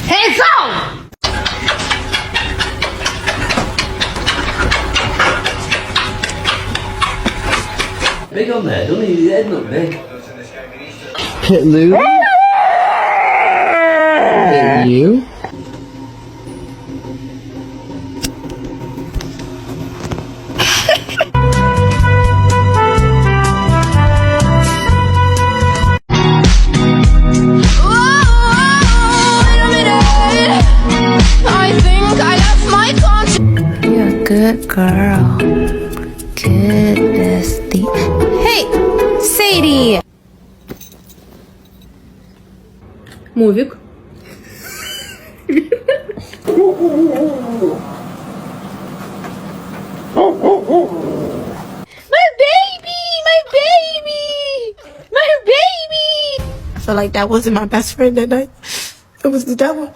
Hands off! Big on there, don't he? His head look big. Hit Lou. Hit you. You're a good girl. Good bestie. Hey, Sadie! Мувик. My baby! My baby! My baby! I feel like that wasn't my best friend that night. It was the devil.